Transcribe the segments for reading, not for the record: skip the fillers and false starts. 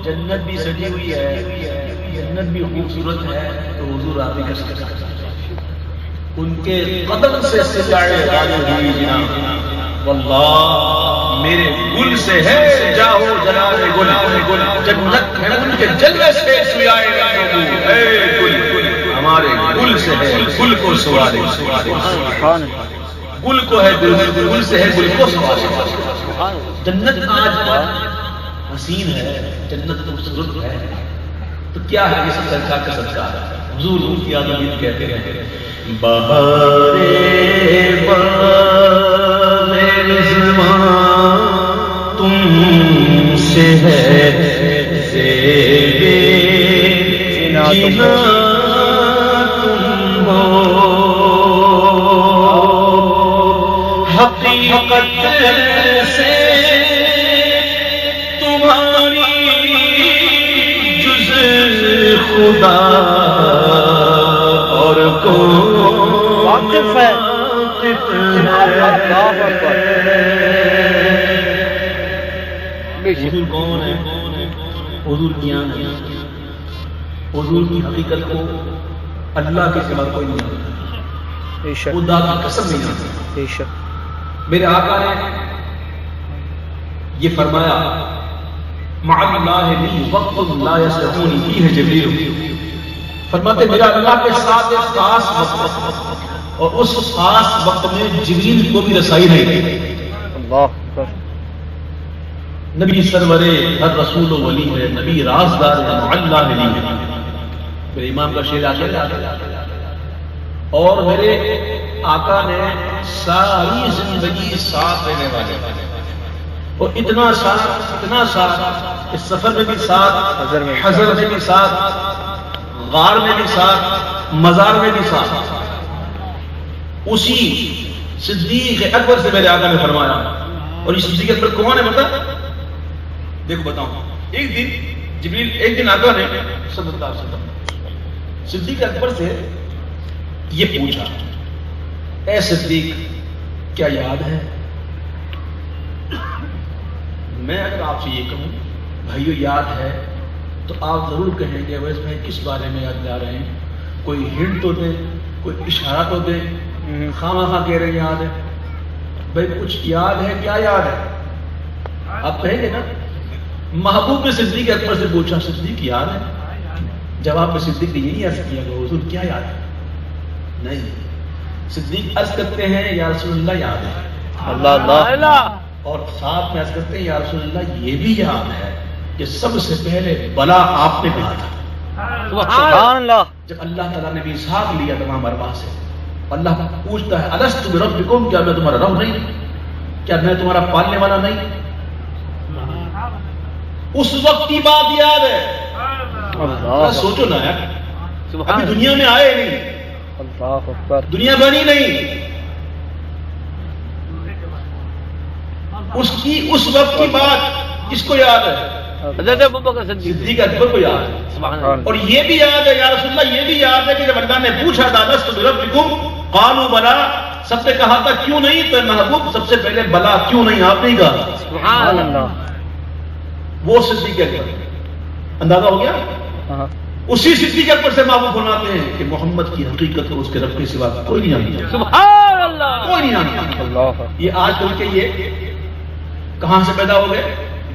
جنت بھی سجی ہوئی ہے، جنت بھی خوبصورت ہے، تو حضور آپ ہی کر سکتے ہیں۔ ان کے قدم سے سجائے راج ہوئی جناب، واللہ میرے گل سے ہے جاہو جلال گل، جنت ہے ان کے جلوے سے سجائے اے گل، ہمارے گل سے ہے گل کو سوارے، گل کو ہے گل سے ہے گل کو سوارے۔ جنت آج حسین ہے، جنت خوبصورت ہے، تو کیا ہے اس سرکار کا صدقہ ہے؟ حضور کی آدمی کہتے ہیں بہارے باغ رضوان تم سے ہے زیب جینا تم ہو، حقیقت سے خدا اور کون واقف ہے، حضور کون ہے؟ حضور کیا ہے؟ حضور کی حقیقت کو اللہ کے سوا کوئی نہیں جانتا، خدا کی قسم نہیں جانتا۔ میرے آقا نے یہ فرمایا مع اللہ لی وقت لا یسعونی فیہ جبریل، فرماتے میرا اللہ کے ساتھ ایک خاص وقت، اور اس خاص وقت میں جبریل کو بھی رسائی نہیں۔ اللہ نبی سرور ہر رسول و ولی ہے، نبی رازدار ہے، مع اللہ لی ہے، میرے امام کا شعر آگے اور میرے آقا نے ساری زندگی ساتھ رہنے والے اور اتنا ساتھ، اس سفر میں بھی ساتھ، حضر میں بھی ساتھ، غار میں بھی ساتھ، مزار میں بھی ساتھ، اسی صدیق اکبر سے میرے آقا نے فرمایا۔ اور یہ صدیق اکبر کون ہے بتا؟ دیکھو بتاؤں، ایک دن جبریل، ایک دن آقا نے صلی اللہ علیہ وسلم صدیق اکبر سے یہ پوچھا، اے صدیق کیا یاد ہے؟ میں اگر آپ سے یہ کہوں بھائیو یاد ہے، تو آپ ضرور کہیں گے ویسے میں کس بارے میں یاد جا رہے ہیں، کوئی ہنٹ تو دیں، کوئی اشارہ تو دیں، خواہ کہہ رہے ہیں یاد ہے۔ بھائی کچھ یاد ہے، کیا یاد ہے؟ آپ کہیں گے نا۔ محبوب نے صدیق اکبر سے پوچھا، صدیق یاد ہے؟ جواب میں صدیق نے یہی عرض کیا کہ حضور کیا یاد ہے؟ نہیں، صدیق عرض کرتے ہیں یا رسول اللہ یاد ہے، اللہ اللہ، اور ساتھ میں عرض کرتے ہیں یا رسول اللہ یہ بھی یاد ہے کہ سب سے پہلے بلا آپ نے کہا تھا۔ سبحان اللہ۔ جب اللہ تعالیٰ نے میثاق لیا تمام ارواح سے، اللہ پوچھتا ہے الست بربکم، کیا میں تمہارا رب نہیں؟ کیا میں تمہارا پالنے والا نہیں؟ اس وقت کی بات یاد ہے۔ سوچو نا یار، ابھی دنیا میں آئے نہیں، دنیا بنی نہیں، اس وقت کی بات کس کو یاد ہے؟ حضرت ابوبکر صدیق اکبر کو یاد ہے۔ اور یہ بھی یاد ہے یا رسول اللہ، یہ بھی یاد ہے کہ جب اللہ نے پوچھا تھا الست بربکم قالوا بلا، سب نے کہا تھا کیوں نہیں؟ تو محبوب سب سے پہلے بلا کیوں نہیں آپ نے کہا، سبحان اللہ۔ وہ صدیق اکبر، اندازہ ہو گیا؟ اسی صدیق اکبر سے محبوب فرماتے ہیں کہ محمد کی حقیقت کو اس کے رب کے سوا کوئی نہیں جانتا، سبحان اللہ، کوئی نہیں جانتا۔ یہ آج کل کے یہ کہاں سے پیدا ہو گئے؟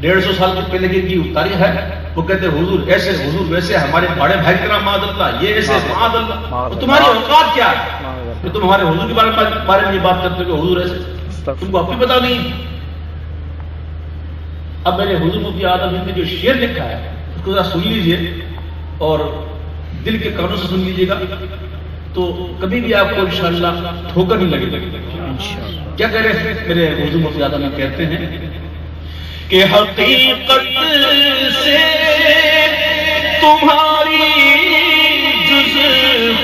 150 سال پہلے کی تاریخ ہے۔ وہ کہتے ہیں حضور ایسے، حضور ویسے، ہمارے بڑے بھائی کرام معاذ اللہ، یہ ایسے معاذ اللہ۔ تو تمہاری اوقات کیا ہے کہ تم ہمارے حضور کے بارے میں یہ بات کرتے ہو کہ حضور ایسے؟ تم کو اپنی پتا نہیں۔ اب میرے حضور مفتی اعظم ہند نے جو شعر لکھا ہے اس کو ذرا سن لیجئے اور دل کے کانوں سے سن لیجئے گا تو کبھی بھی آپ کو انشاءاللہ ٹھوکر نہیں لگے گی. کیا کہہ رہے ہیں میرے حضور مفتی اعظم ہند؟ کہتے ہیں کہ حقیقت سے تمہاری جز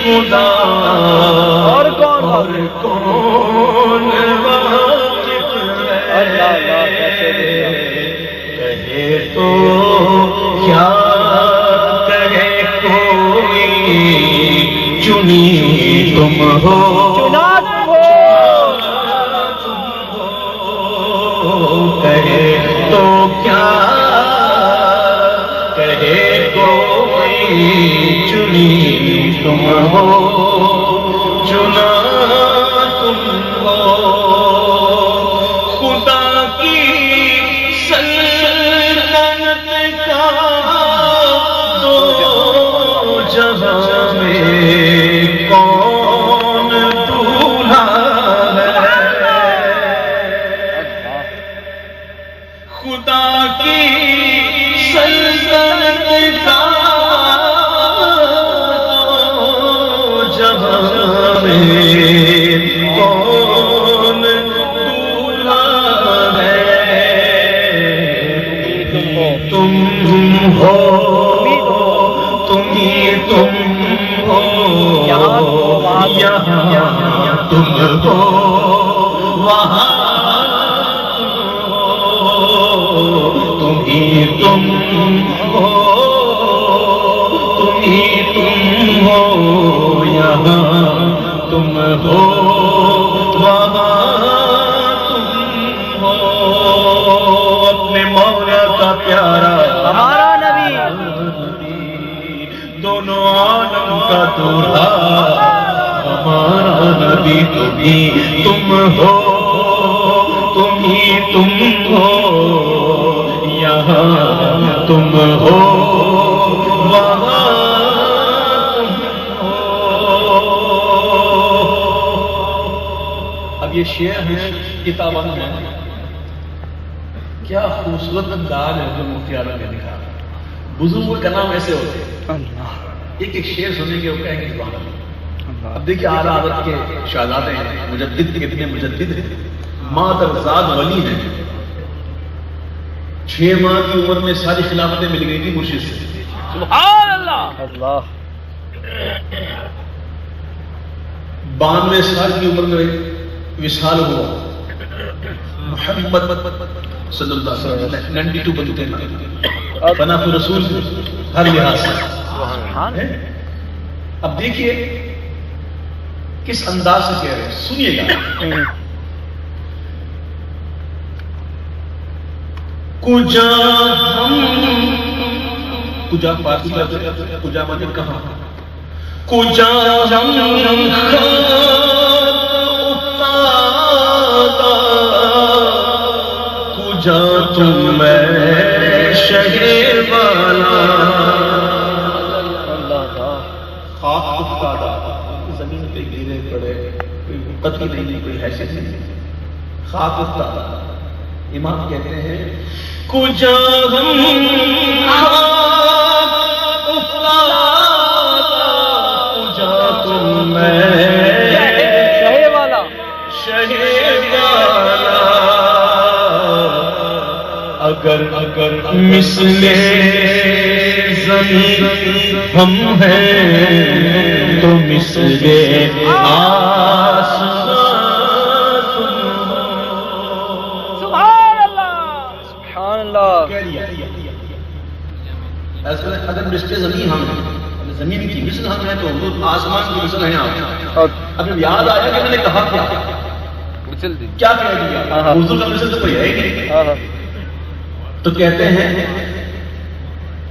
خدا اور کون واقف ہے. کہے تو کیا کہے کوئی چنی تم ہو کہے تو کیا کہے کوئی چنی تم ہو چنا تم ہو خدا کی سلطنت کا دو جہاں میں کون دولہا خدا کی سلطنت کا جہاں میں کون دولہا ہے. تم ہو تم ہی تم ہو یہاں تم ہو وہاں تم ہی تم ہو تم ہی تم ہو یہاں تم ہو وہاں تم ہو. اپنے مولا کا پیارا ہمارا نبی دونوں عالم کا دولہا ہمارا نبی تم ہو تم ہی تم ہو یہاں تم ہو وہاں تم ہو. اب یہ شعر ہے کتابوں میں کیا خوبصورت انداز ہے جو مفتی اعظم نے لکھا. بزرگوں کا نام ایسے ہوتے ہیں ایک ایک شعر سنیں گے وہ کہیں گے سبحان اللہ. اب دیکھیے اعلیٰ حضرت کے شہزادے ہیں مجدد کتنے مجدد ہیں مادرزاد ولی ہیں. 6 ماہ کی عمر میں ساری خلافتیں مل گئی تھی مرشد سے. سبحان اللہ. 92 سال کی عمر میں وصال ہوا. محمد صلی اللہ علیہ وسلم 92 بنتے ہیں بنا تو رسول ہر لحاظ سے. اب دیکھیے کس انداز سے کہہ رہے ہیں سنیے گا. کجا کجا فارسی کجا مطلب کہاں کجا کجا تم میں شہر والا خاک افتادہ زمین پہ گرے پڑے کوئی قتل نہیں کوئی حیثیت نہیں خاک افتادہ. امام کہتے ہیں کجا کجا تم میں شہر والا اگر مثل زمین ہم ہیں تو مثل آسمان اگر مثل زمین ہم ہیں زمین کی مثل ہم ہیں تو آسمان کی مثل ہیں آپ. اب جب یاد آیا کہ میں نے کہا کیا کہہ دیا حضور کا مثل تو کوئی ہے ہی نہیں. تو کہتے ہیں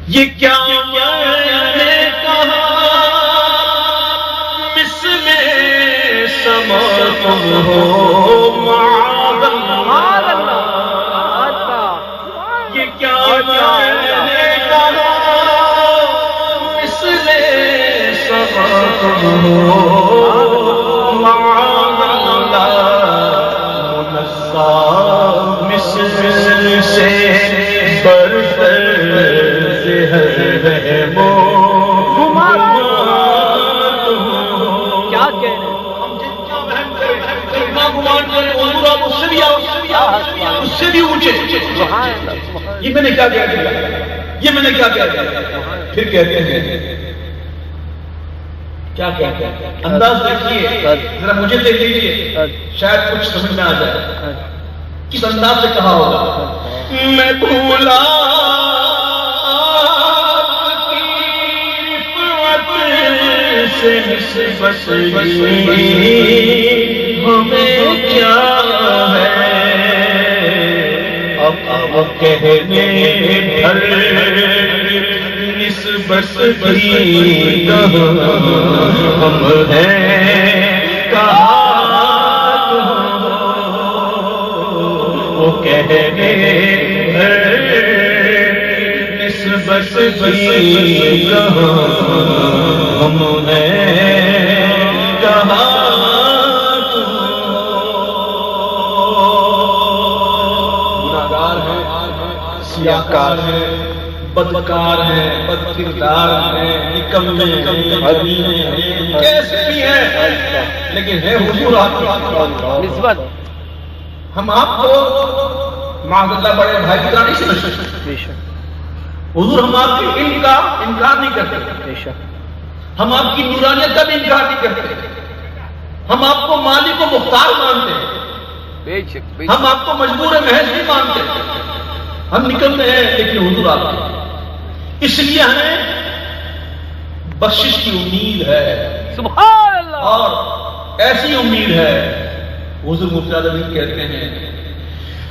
یہ کیا میں نے کہا مثل سما تم ہو معاذ اللہ. یہ کیا میں نے کہا مثل سما تم ہو معاذ اللہ. منزہ مثل سے گمان کریں حضور آپ اس سے بھی اونچے. یہ میں نے کیا کہہ دیا, یہ میں نے کیا کہہ دیا. پھر کہتے ہیں کیا کہتے ہیں, انداز دیکھیے ذرا, مجھے دیکھ لیجیے شاید کچھ سمجھ میں آ جائے. کس انداز سے کہا ہوگا, میں بھولا سے نسبت ہمیں کیا ہے, اب کہنے بھر نسبت بھی ہم ہیں کہاں وہ کہنے بھر نسبت بھی ہم ہیں کہاں. گناہگار ہیں, سیاہکار ہیں, بدکار ہیں, بد کردار ہیں, نکمے ہیں, کیسے بھی ہیں, لیکن ہے حضور آپ کی نسبت. ہم آپ کو معاذ اللہ بڑے بھائی کی طرح نہیں سمجھتے. حضور ہم آپ کے علم کا انکار نہیں کرتے, ہم آپ کی نورانیت کا بھی انکار نہیں کرتے, ہم آپ کو مالک و مختار مانتے ہیں, ہم آپ کو مجبور محض نہیں مانتے, ہم نکلتے ہیں لیکن حضور آپ کے. اس لیے ہمیں بخشش کی امید ہے, سبحان اللہ, اور ایسی امید ہے. حضور مفتی اعظم کہتے ہیں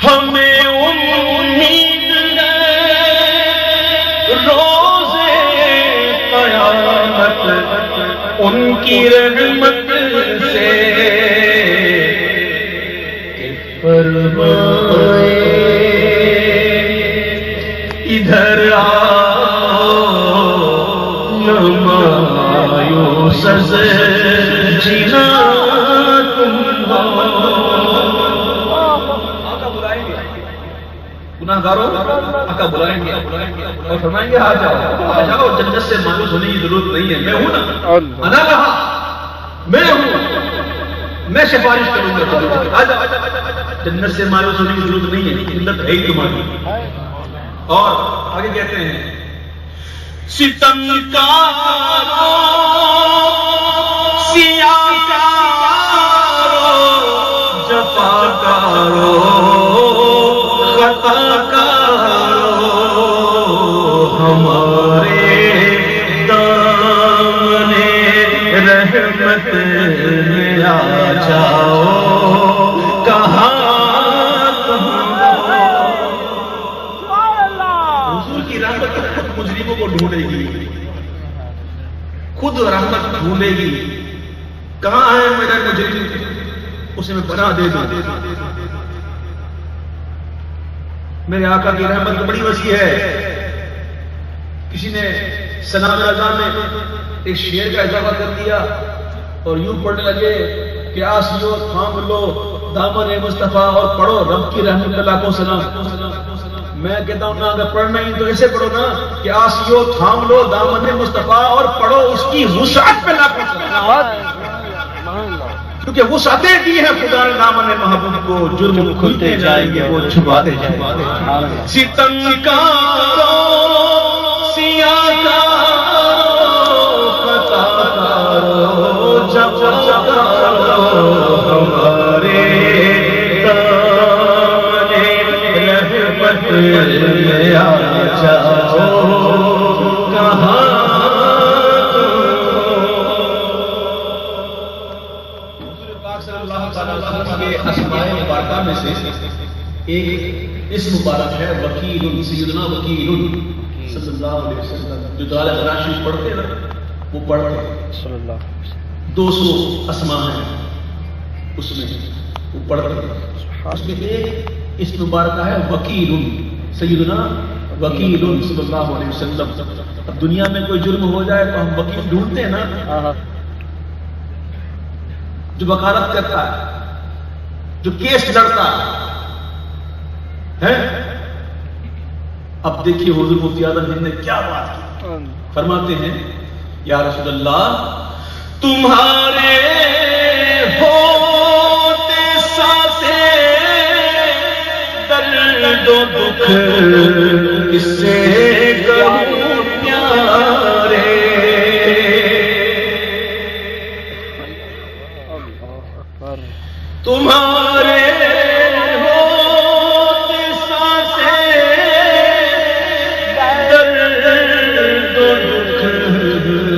ہمیں امید ہے روزے قیامت ان کی رحمت سے کہ فرمائے ادھر آؤ نہ مایوس جینا تم گناہگاروں آقا بلائیں گے اور فرمائیں گے آ جاؤ, جنت سے مایوس ہونے کی ضرورت نہیں ہے, میں ہوں نا, انا رہا میں ہوں, میں سفارش کروں گا, آ جاؤ, جنت سے مایوس ہونے کی ضرورت نہیں ہے, جنت ہے ہی تمہاری. اور آگے کہتے ہیں ستمکاروں سیاکاروں جفاکاروں ہمارے دامن رحمت میں آ جاؤ, کہاں حضور کی رحمت خود مجرموں کو ڈھونڈے گی, خود رحمت ڈھونڈے گی. کہاں ہے میرا مجرم, اسے میں پناہ دے دوں. میرے آقا کی رحمت بڑی وسیع ہے. کسی نے ثنا رضا میں ایک شعر کا اضافہ کر دیا اور یوں پڑھنے لگے کہ آسیو تھام لو دامن مصطفیٰ اور پڑھو رب کی رحمت اللہ کو سلام. میں کہتا ہوں نا, اگر پڑھنا ہی تو ایسے پڑھو نا کہ آسیو تھام لو دامن مصطفیٰ اور پڑھو اس کی وسعت پہ لاکھوں سلام, کیونکہ وسعتیں دی ہیں خدا نے دامن محبوب کو, جرم کھلتے جائیں گے وہ چھپاتے جائیں گے. ستمکاروں سیاکاروں خطاکاروں جفاکاروں ہمارے دامن رحمت میں آ جاؤ, کہاں اسماء مبارکہ میں سے ایک اسم مبارک ہے وکیل, سیدنا وکیل صلی اللہ علیہ وسلم. جو دلالہ راشد پڑھتے ہیں وہ پڑھتے ہیں, 200 اسماء ہیں اس میں, وہ پڑھتے ہیں. اس میں ایک اسم مبارکہ ہے وکیل, سیدنا وکیل صلی اللہ علیہ وسلم. اب دنیا میں کوئی جرم ہو جائے تو ہم وکیل ڈھونڈتے ہیں نا, جو وکالت کرتا ہے, جو کیس لڑتا ہے. اب دیکھیے حضور مفتی اعظم ہند نے کیا بات کی. فرماتے ہیں یا رسول اللہ تمہارے ہوتے کس سے کہوں پیارے تمہارے ہوتے سانسیں درد و دکھ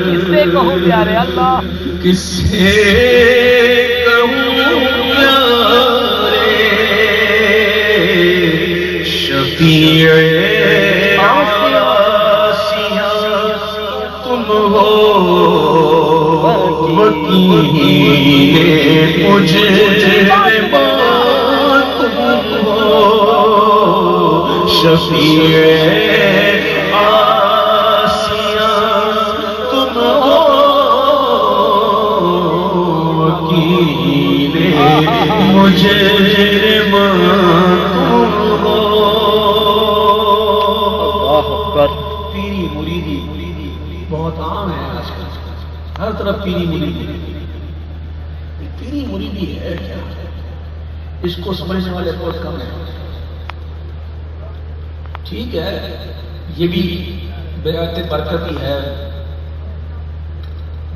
کس سے کہوں پیارے اللہ کس سے کہوں پیارے شفیع آسیاں تم ہو وکیل مجرمان تم ہو شفیع آسیاں تم ہو وکیل مجرمان تم ہو پیری مریدی بہت عام ہے آج کل ہر طرف پیری مریدی پیری مریدی ہے کیا اس کو سمجھنے والے بہت کم ہیں ٹھیک ہے یہ بھی بیعت برکتی ہے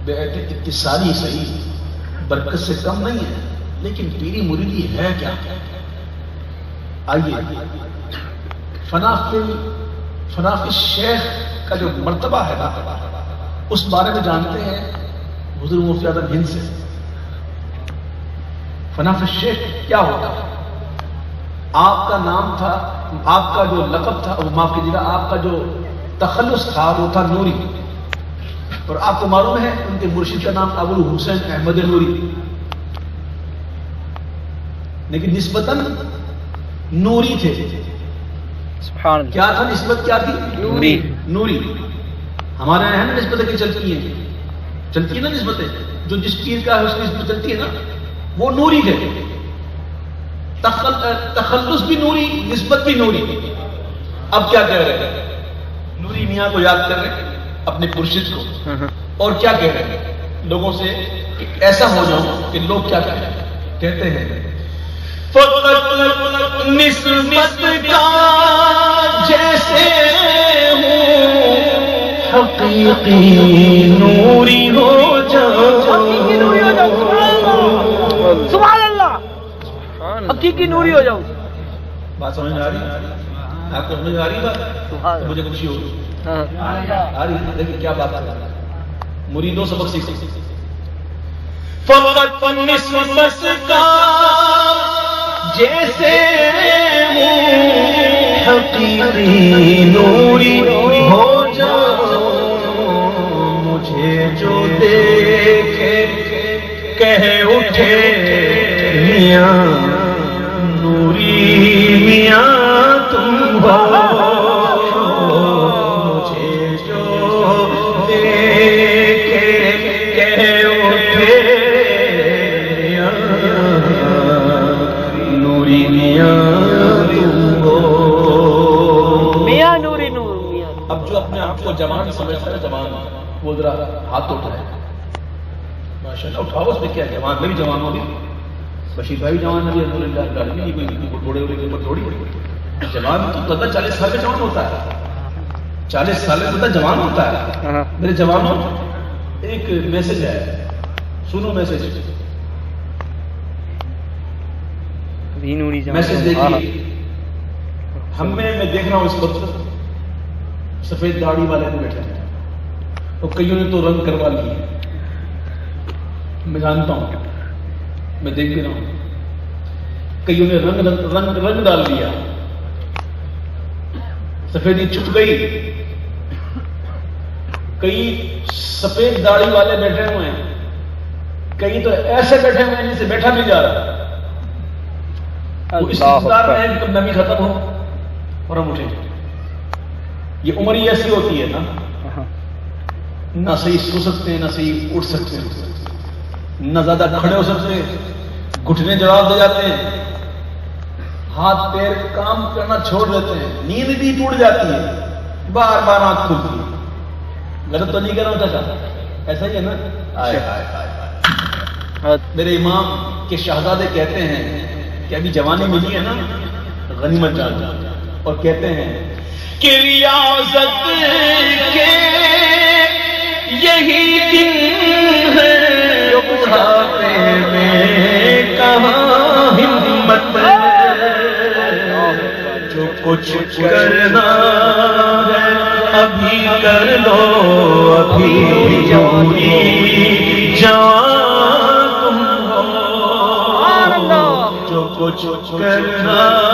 بیعت اتصالی صحیح برکت سے کم نہیں ہے لیکن پیری مریدی ہے کیا آئیے فنا فی الشیخ کا جو مرتبہ ہے اس بارے میں جانتے ہیں حضور مفتی اعظم ہند سے فنا فی الشیخ کیا ہوتا ہے آپ کا نام تھا آپ کا جو لقب تھا معاف کیجیے گا آپ کا جو تخلص تھا وہ تھا نوری اور آپ کو معلوم ہے ان کے مرشد کا نام ابو حسین احمد نوری لیکن نسبتاً نوری تھے سبحان اللہ کیا تھا نسبت کیا تھی نوری ہمارے یہاں ہے نا نسبتیں کی چلتی ہیں نا نسبتیں جو جس پیر کا ہے اس کی نسبت چلتی ہے نا وہ نوری تھے تخلص بھی نوری نسبت بھی نوری اب کیا کہہ رہے ہیں نوری میاں کو یاد کر رہے ہیں اپنے مرشد کو اور کیا کہہ رہے ہیں لوگوں سے کہ ایسا ہو جاؤ کہ لوگ کیا کہتے ہیں فقط نسبت کا جیسے ہوں حقیقی نوری ہو جاؤ سبحان اللہ حقیقی نوری ہو جاؤ بات سمجھ میں آ رہی آپ کو سمجھ آ رہی بات مجھے خوشی ہوگی آ رہی دیکھیں کیا بات ہے مریدوں سبق سیکھ فقط نسبت کا جیسے ہوں حقیقی نوری ہو جاؤ مجھے جو دیکھے کہہ اٹھے میاں نوری میاں تم ہو مجھے جو دیکھے کہہ اٹھے نوری میاں تم ہو میاں نوری نور میاں اب جو اپنے آپ کو جوان سمجھتا ہے جوان وہ ذرا ہاتھ اٹھائے ماشاءاللہ اٹھاؤ اس میں کیا جوان میں بھی جوان ہو گئی بشیر بھائی جوان نبی الحمدللہ گاڑی نہیں کوئی بوڑھے ہوئے کے اوپر تھوڑی جوان تو پتہ 40 سال میں جوان ہوتا ہے 40 سال میں پتہ جوان ہوتا ہے میرے جوانوں ایک میسج ہے سنو میسج میسج دیکھیے ہم میں دیکھ رہا ہوں اس وقت سفید داڑھی والے بھی بیٹھے ہیں اور کئیوں نے تو رنگ کروا لی ہے میں جانتا ہوں میں دیکھ بھی رہا ہوں کئیوں نے رنگ ڈال دیا سفیدی چھپ گئی کئی سفید داڑھی والے بیٹھے ہوئے ہیں کئی تو ایسے بیٹھے ہوئے ہیں جن سے بیٹھا نہیں جا رہا وہ اس انتظار میں ہے کہ کب نمی ختم ہو اور ہم اٹھیں یہ عمر ہی ایسی ہوتی ہے نا نہ صحیح سو سکتے ہیں نہ صحیح اٹھ سکتے ہیں نہ زیادہ کھڑے ہو سکتے ہیں گھٹنے جواب دے جاتے ہیں ہاتھ پیر کام کرنا چھوڑ دیتے ہیں نیند بھی ٹوٹ جاتی ہے بار بار آنکھ کھلتی ہے غلط تو نہیں کر رہا تھا ایسا ہی ہے نا میرے امام کے شہزادے کہتے ہیں کہ ابھی جوانی ملی ہے نا غنیمت جان اور کہتے ہیں کہ ریاضت کے یہی دن ہے جو بڑھاپے میں کہاں ہمت جو کچھ کرنا ہے ابھی کر لو ابھی جوانی جوان تم ہو جو کچھ کرنا